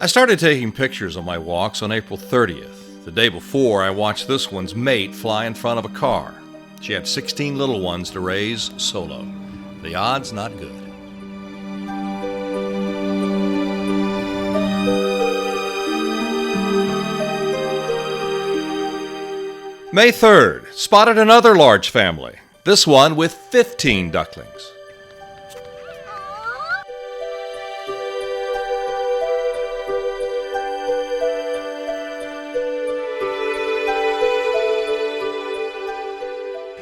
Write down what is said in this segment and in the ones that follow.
I started taking pictures on my walks on April 30th. The day before, I watched this one's mate fly in front of a car. She had 16 little ones to raise solo. The odds not good. May 3rd, spotted another large family. This one with 15 ducklings.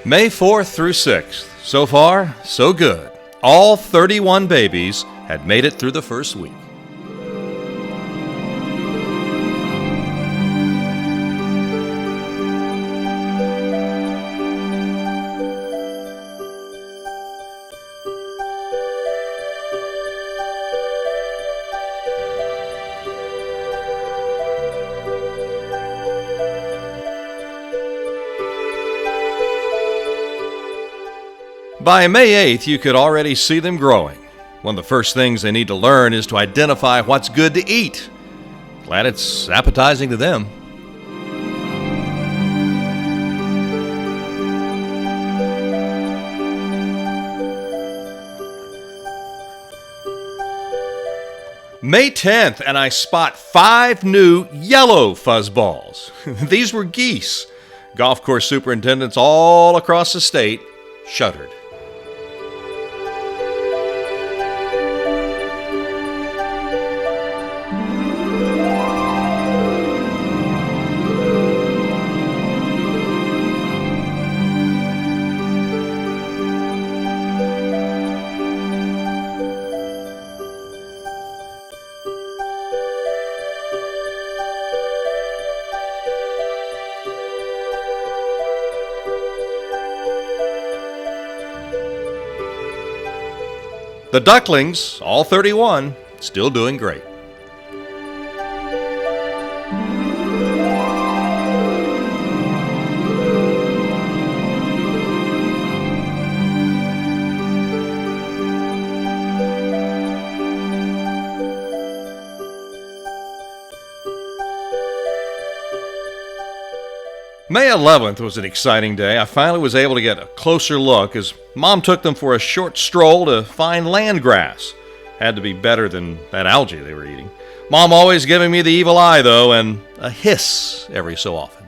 May 4th through 6th. So far, so good. All 31 babies had made it through the first week. By May 8th, you could already see them growing. One of the first things they need to learn is to identify what's good to eat. Glad it's appetizing to them. May 10th, and I spot 5 new yellow fuzzballs. These were geese. Golf course superintendents all across the state shuddered. The ducklings, all 31, still doing great. May 11th was an exciting day. I finally was able to get a closer look as Mom took them for a short stroll to find land grass. Had to be better than that algae they were eating. Mom always giving me the evil eye, though, and a hiss every so often.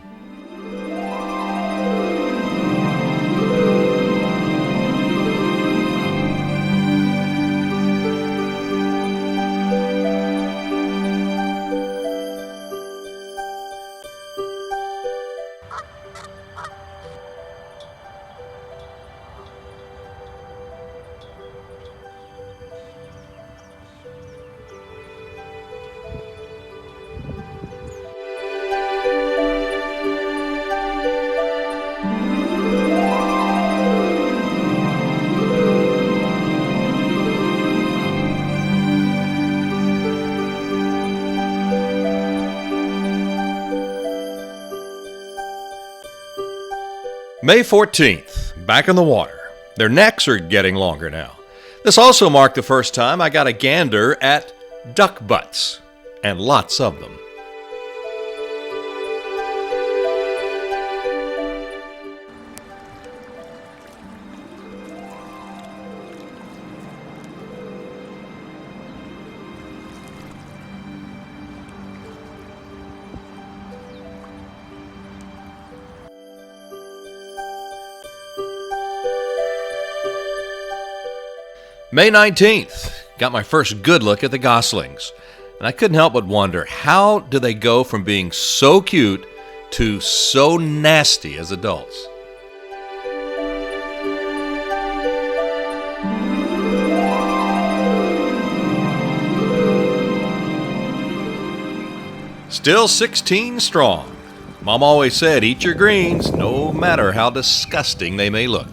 May 14th, back in the water. Their necks are getting longer now. This also marked the first time I got a gander at duck butts, and lots of them. May 19th, got my first good look at the goslings, and I couldn't help but wonder, how do they go from being so cute to so nasty as adults? Still 16 strong. Mom always said, eat your greens, no matter how disgusting they may look.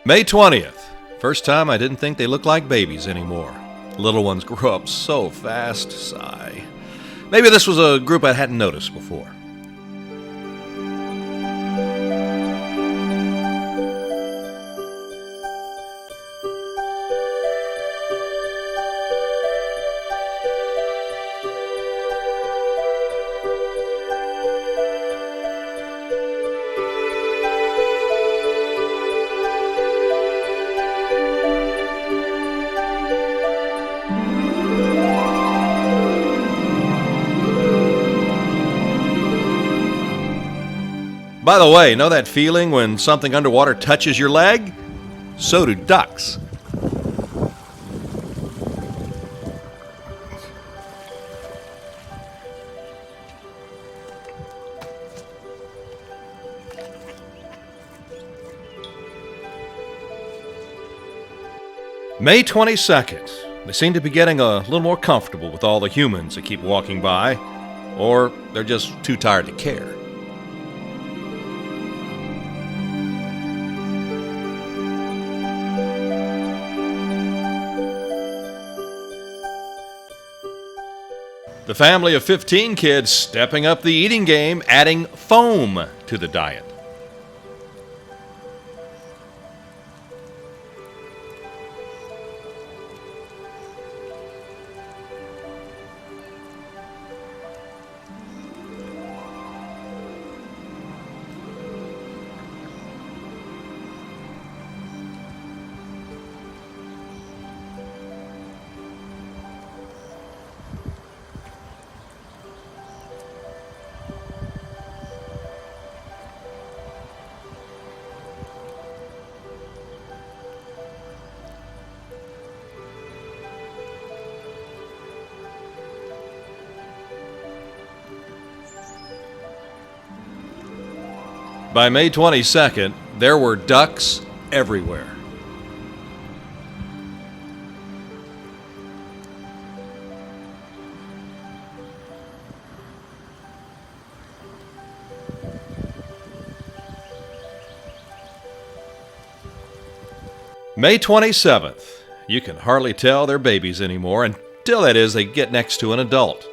May 20th. First time I didn't think they looked like babies anymore. Little ones grow up so fast. Sigh. Maybe this was a group I hadn't noticed before. By the way, know that feeling when something underwater touches your leg? So do ducks. May 22nd. They seem to be getting a little more comfortable with all the humans that keep walking by, or they're just too tired to care. The family of 15 kids stepping up the eating game, adding foam to the diet. By May 22nd, there were ducks everywhere. May 27th. You can hardly tell they're babies anymore until, that is, they get next to an adult.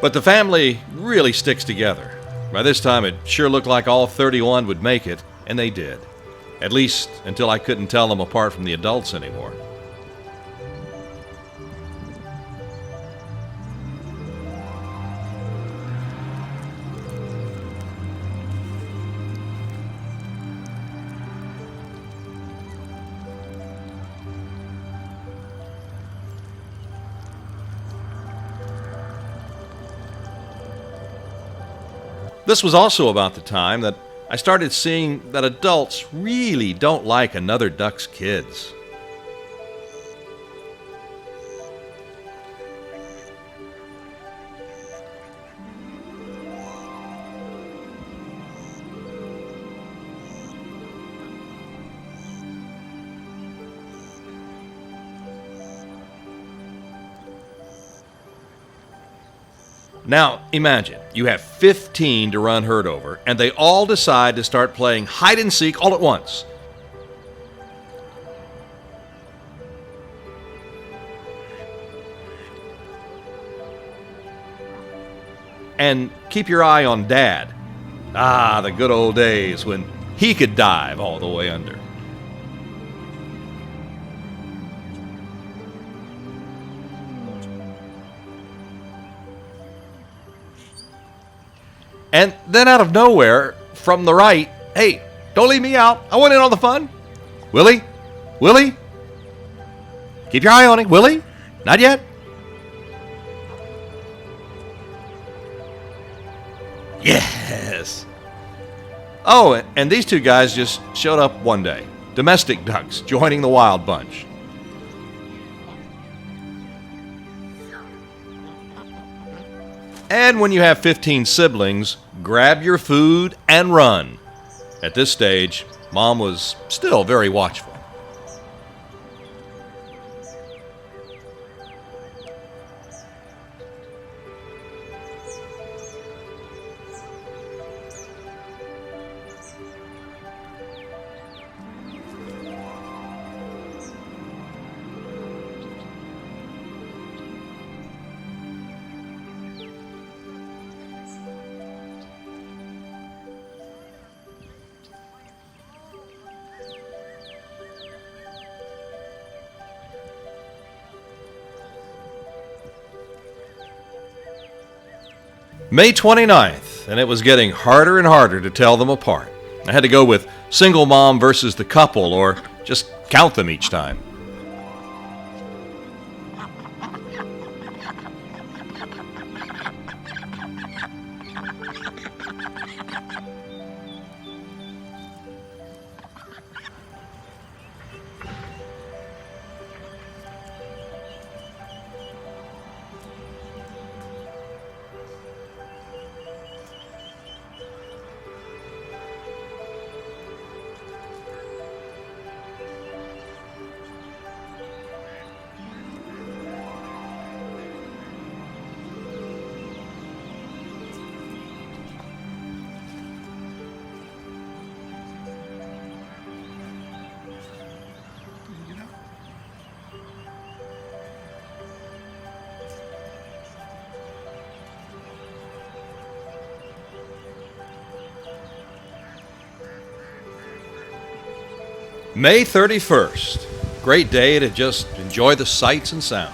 But the family really sticks together. By this time, it sure looked like all 31 would make it, and they did. At least until I couldn't tell them apart from the adults anymore. This was also about the time that I started seeing that adults really don't like another duck's kids. Now, imagine, you have 15 to run herd over, and they all decide to start playing hide and seek all at once. And keep your eye on Dad. Ah, the good old days when he could dive all the way under. And then out of nowhere, from the right, hey, don't leave me out. I want in on the fun. Willie? Willie? Keep your eye on him. Willie? Not yet. Yes. Oh, and these two guys just showed up one day. Domestic ducks joining the wild bunch. And when you have 15 siblings, grab your food and run. At this stage, Mom was still very watchful. May 29th, and it was getting harder and harder to tell them apart. I had to go with single mom versus the couple, or just count them each time. May 31st. Great day to just enjoy the sights and sounds.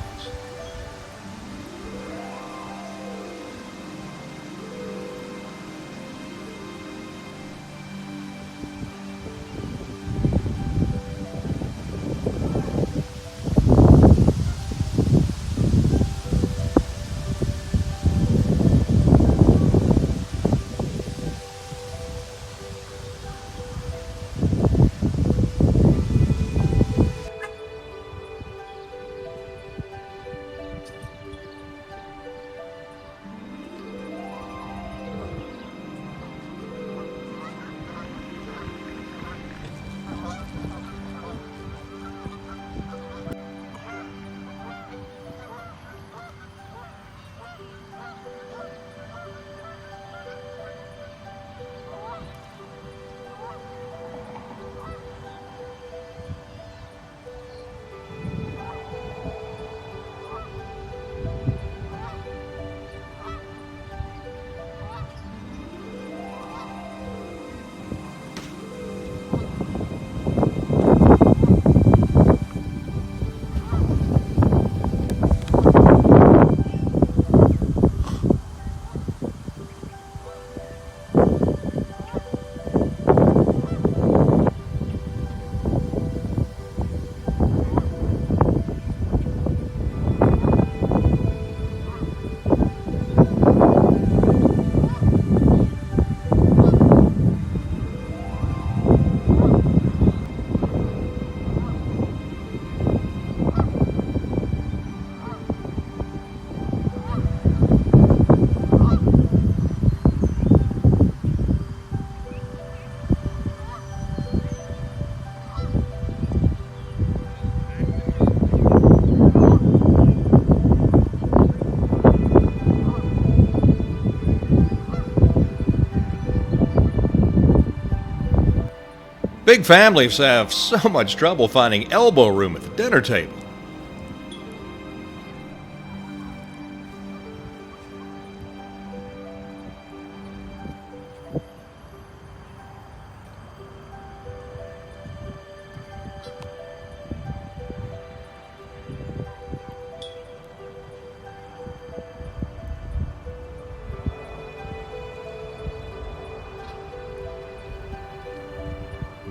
Big families have so much trouble finding elbow room at the dinner table.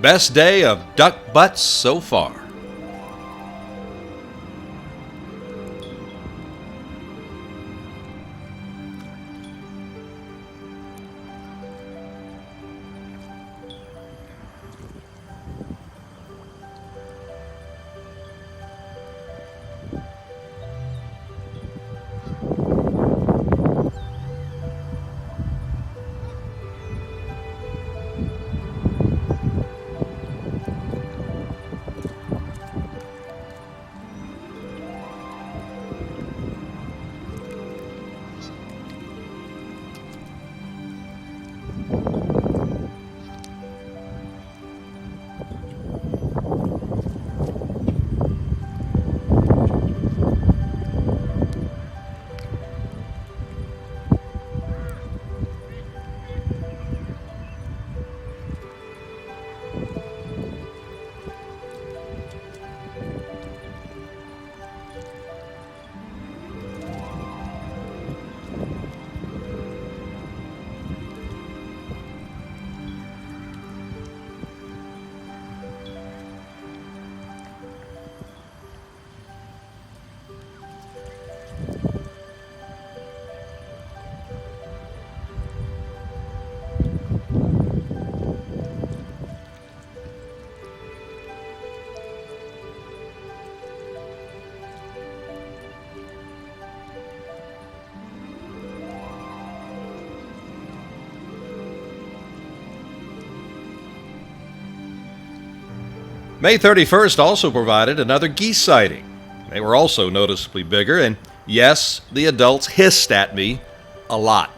Best day of duck butts so far. May 31st also provided another geese sighting. They were also noticeably bigger, and yes, the adults hissed at me a lot.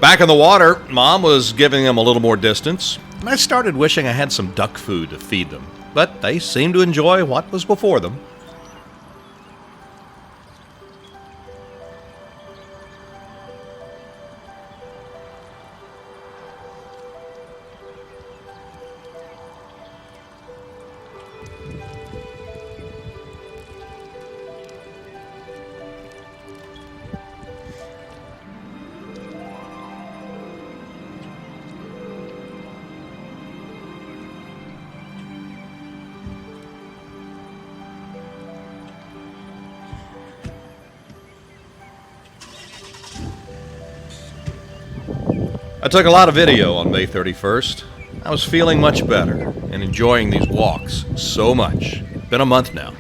Back in the water, Mom was giving them a little more distance, and I started wishing I had some duck food to feed them, but they seemed to enjoy what was before them. I took a lot of video on May 31st. I was feeling much better and enjoying these walks so much. Been a month now.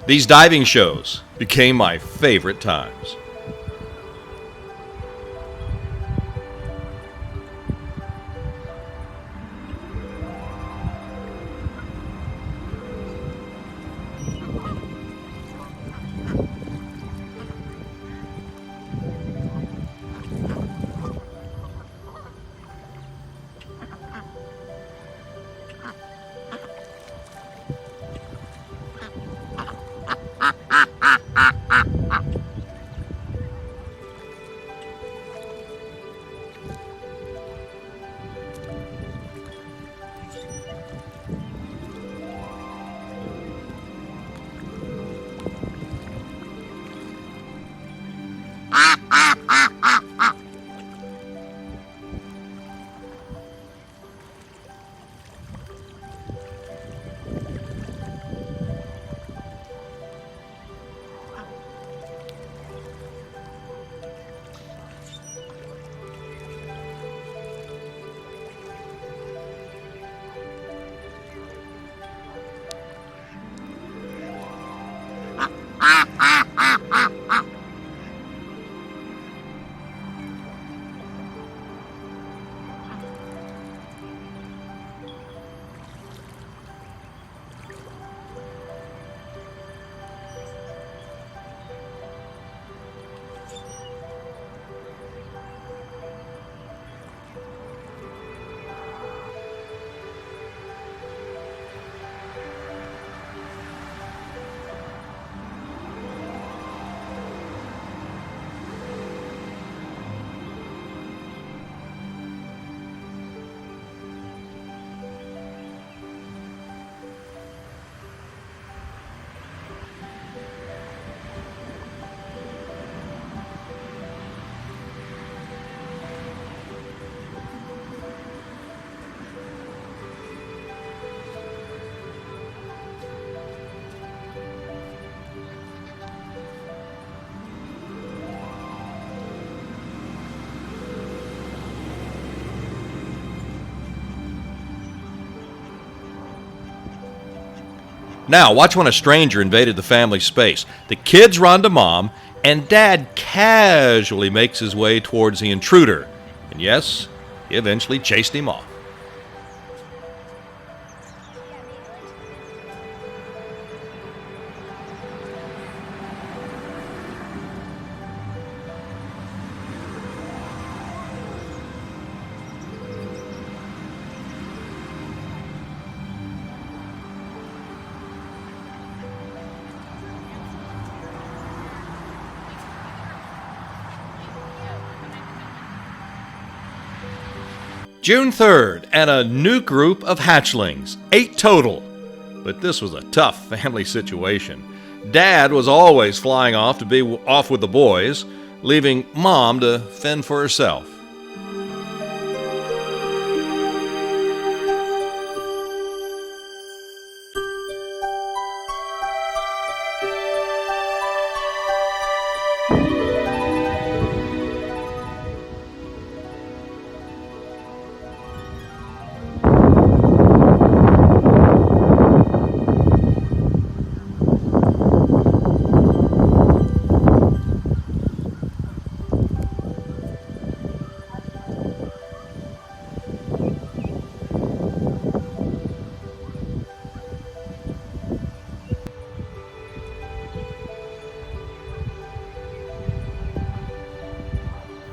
These diving shows became my favorite times. Now, watch when a stranger invaded the family space. The kids run to Mom, and Dad casually makes his way towards the intruder. And yes, he eventually chased him off. June 3rd, and a new group of hatchlings, 8 total. But this was a tough family situation. Dad was always flying off to be off with the boys, leaving Mom to fend for herself.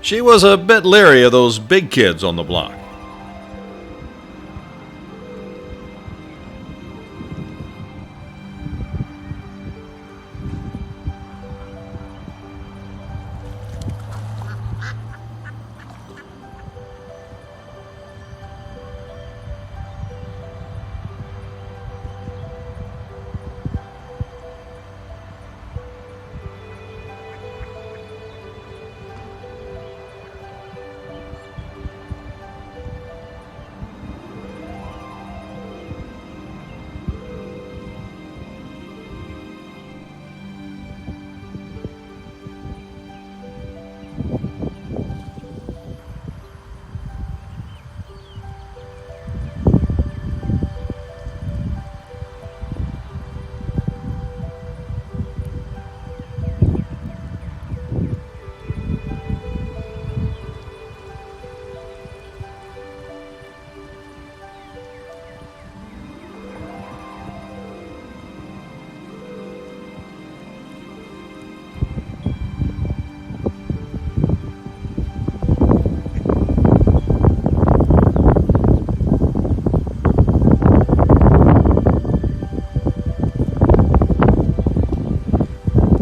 She was a bit leery of those big kids on the block.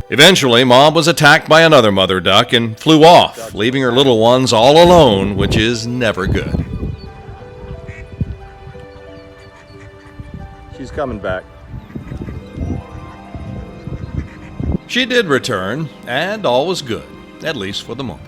Eventually, Mom was attacked by another mother duck and flew off, leaving her little ones all alone, which is never good. She's coming back. She did return, and all was good, at least for the moment.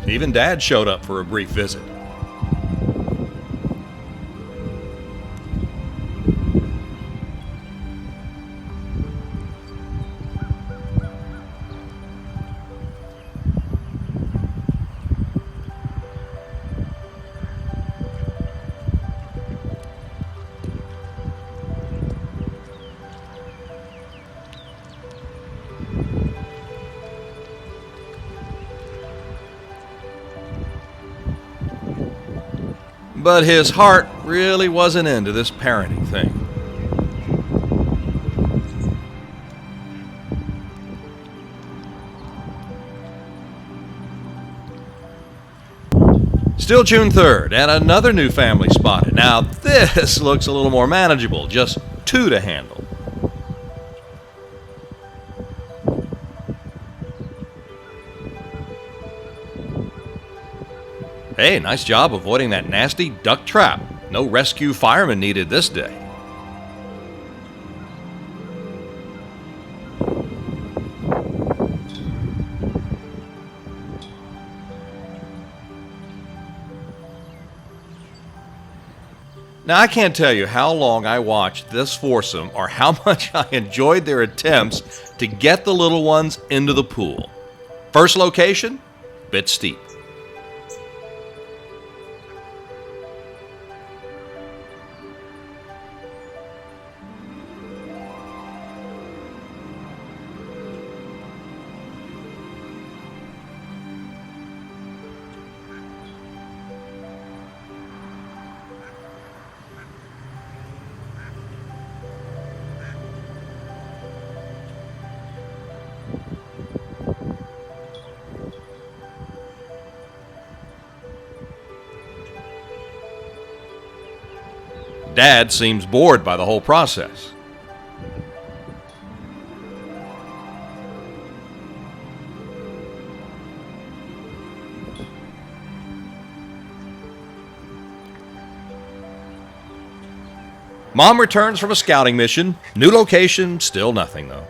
Even Dad showed up for a brief visit. But his heart really wasn't into this parenting thing. Still June 3rd, and another new family spotted. Now this looks a little more manageable, just 2 to handle. Hey, nice job avoiding that nasty duck trap. No rescue fireman needed this day. Now, I can't tell you how long I watched this foursome or how much I enjoyed their attempts to get the little ones into the pool. First location, bit steep. Dad seems bored by the whole process. Mom returns from a scouting mission. New location, still nothing though.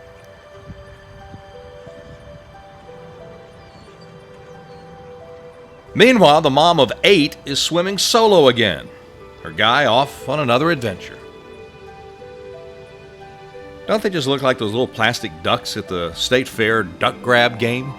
Meanwhile, the mom of 8 is swimming solo again. Her guy off on another adventure. Don't they just look like those little plastic ducks at the state fair duck grab game?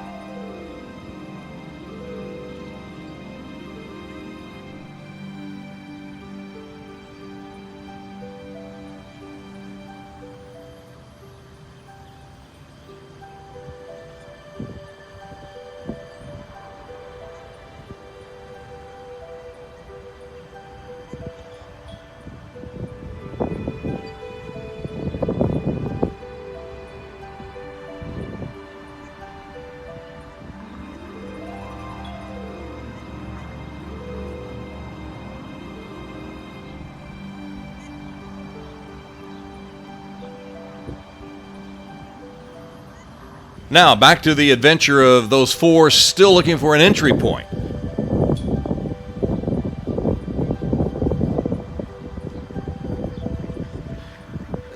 Now, back to the adventure of those 4 still looking for an entry point.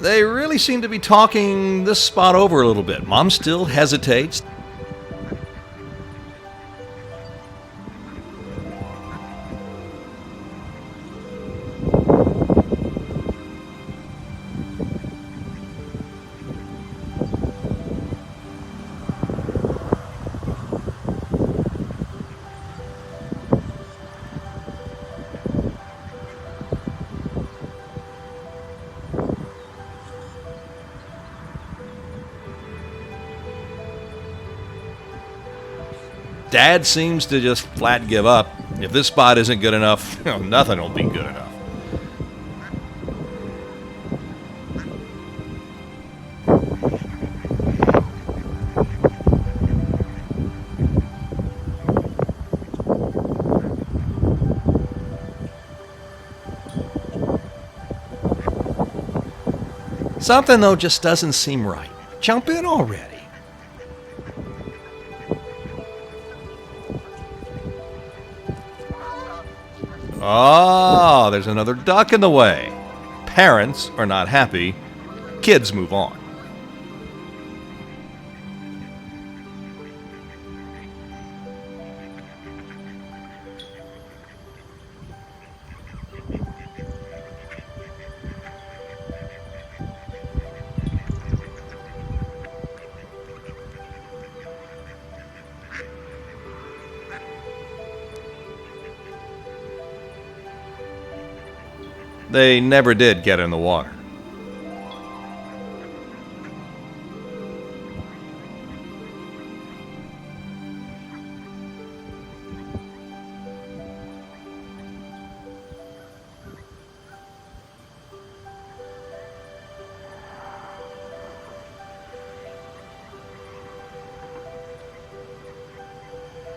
They really seem to be talking this spot over a little bit. Mom still hesitates. Dad seems to just flat give up. If this spot isn't good enough, nothing will be good enough. Something, though, just doesn't seem right. Jump in already. Oh, there's another duck in the way. Parents are not happy. Kids move on. They never did get in the water.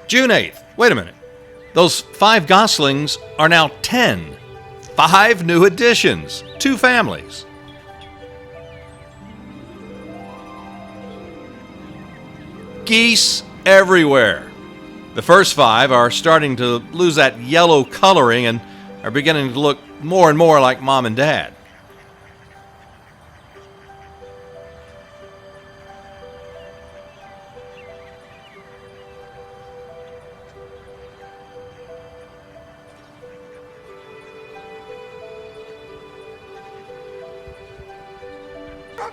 June 8th. Wait a minute. Those 5 goslings are now 10. 5 new additions. 2 families. Geese everywhere. The first 5 are starting to lose that yellow coloring and are beginning to look more and more like Mom and Dad.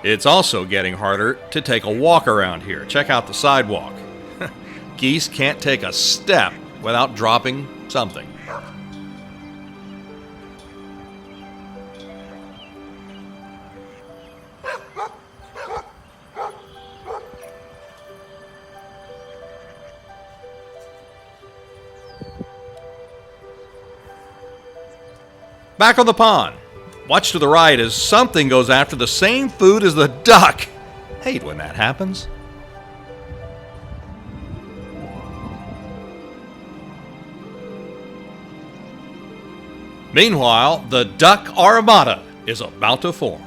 It's also getting harder to take a walk around here. Check out the sidewalk. Geese can't take a step without dropping something. Back on the pond. Watch to the right as something goes after the same food as the duck. Hate when that happens. Meanwhile, the duck armada is about to form.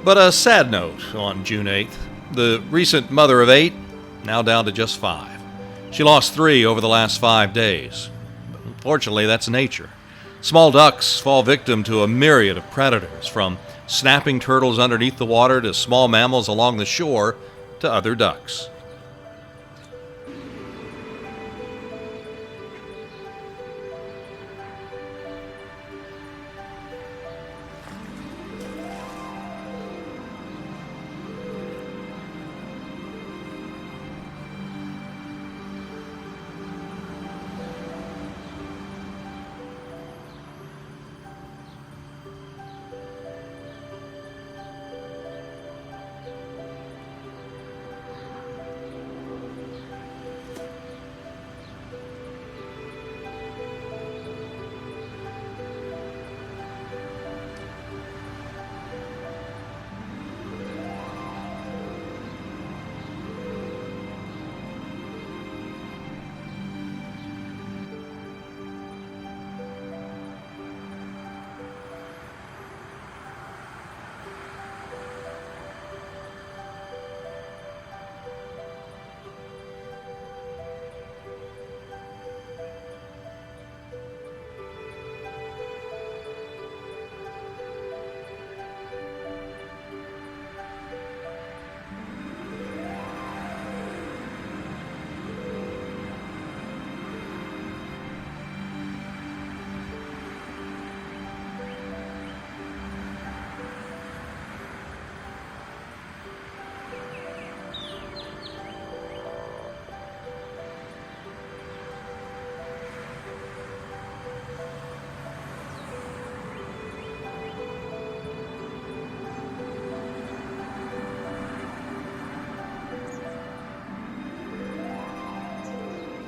But a sad note on June 8th. The recent mother of 8, now down to just 5. She lost 3 over the last 5 days. But unfortunately, that's nature. Small ducks fall victim to a myriad of predators, from snapping turtles underneath the water to small mammals along the shore to other ducks.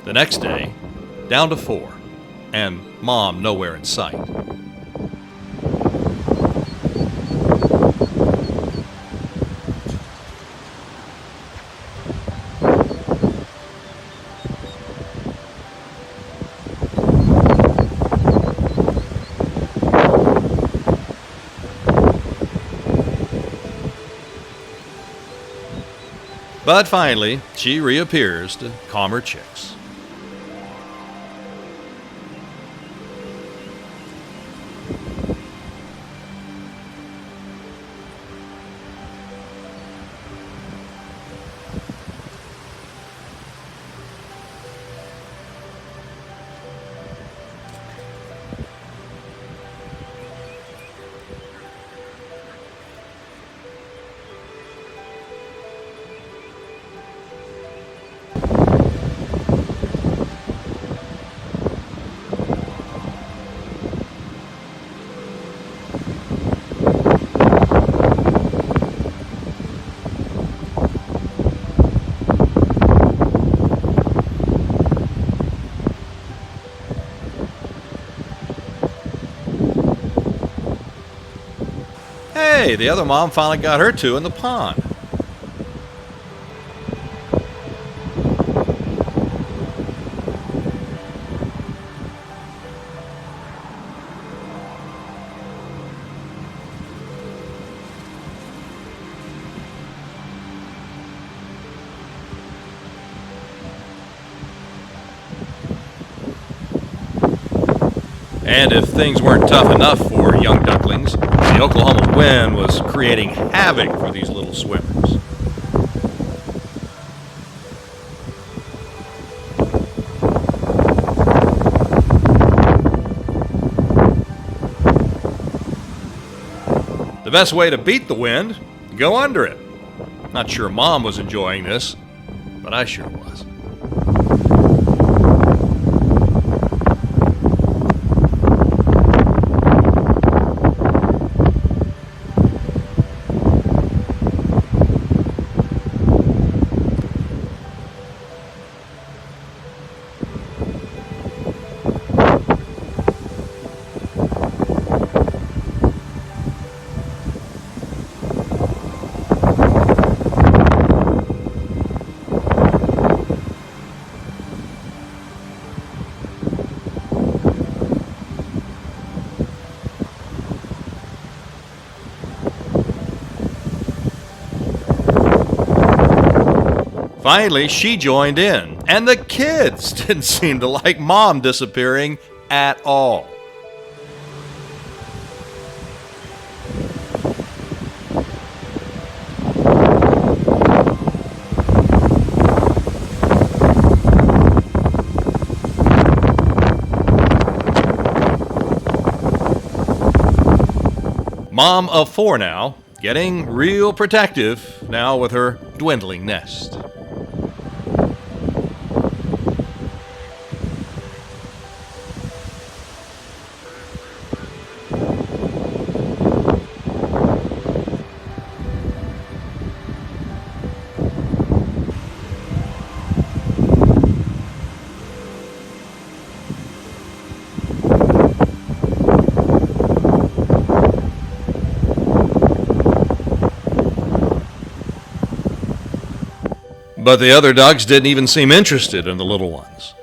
The next day, down to 4, and Mom nowhere in sight. But finally, she reappears to calm her chicks. Hey, the other mom finally got her 2 in the pond. And if things weren't tough enough for young ducklings, the Oklahoma wind was creating havoc for these little swimmers. The best way to beat the wind, go under it. Not sure Mom was enjoying this, but I sure was. Finally, she joined in, and the kids didn't seem to like Mom disappearing at all. Mom of 4 now, getting real protective now with her dwindling nest. But the other ducks didn't even seem interested in the little ones.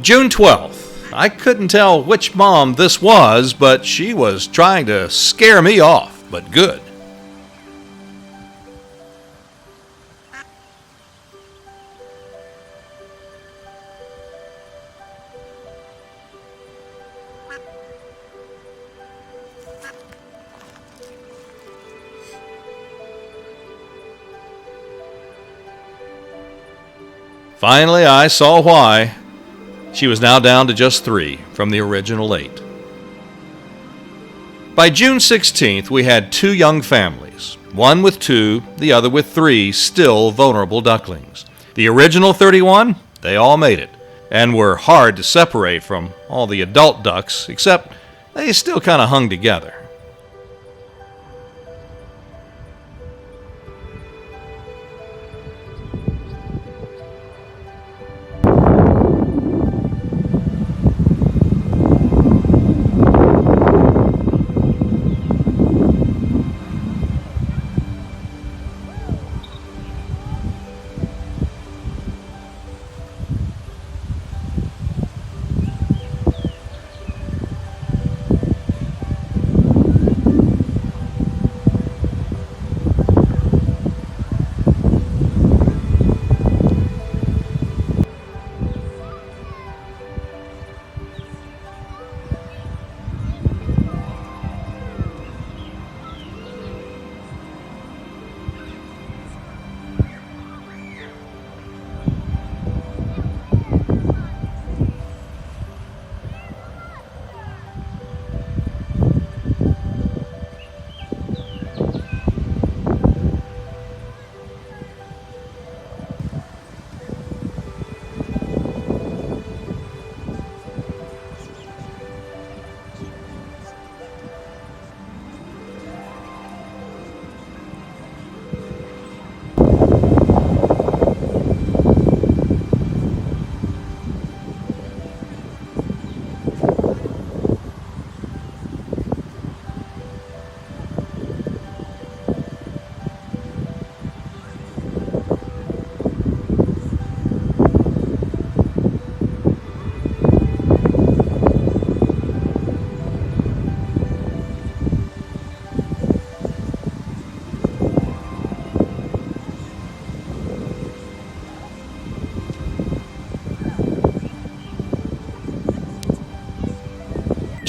June 12th. I couldn't tell which mom this was, but she was trying to scare me off, but good. Finally, I saw why. She was now down to just 3 from the original 8. By June 16th, we had 2 young families, one with 2, the other with 3 still vulnerable ducklings. The original 31, they all made it, and were hard to separate from all the adult ducks, except they still kind of hung together.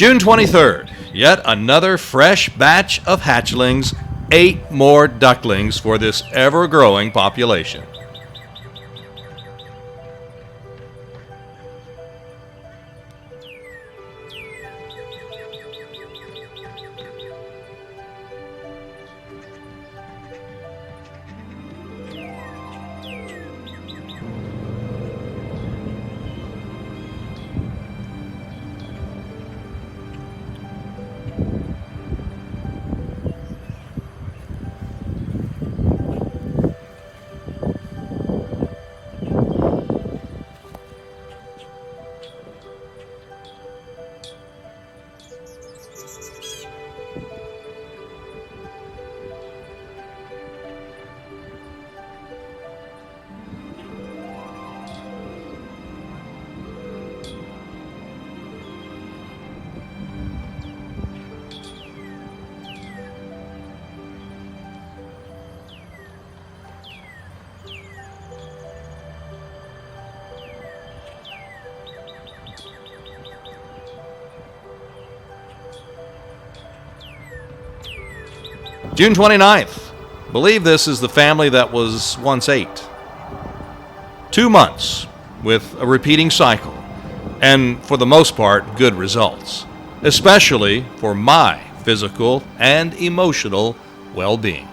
June 23rd, yet another fresh batch of hatchlings, 8 more ducklings for this ever-growing population. June 29th. Believe this is the family that was once 8. 2 months with a repeating cycle, and for the most part, good results, especially for my physical and emotional well-being.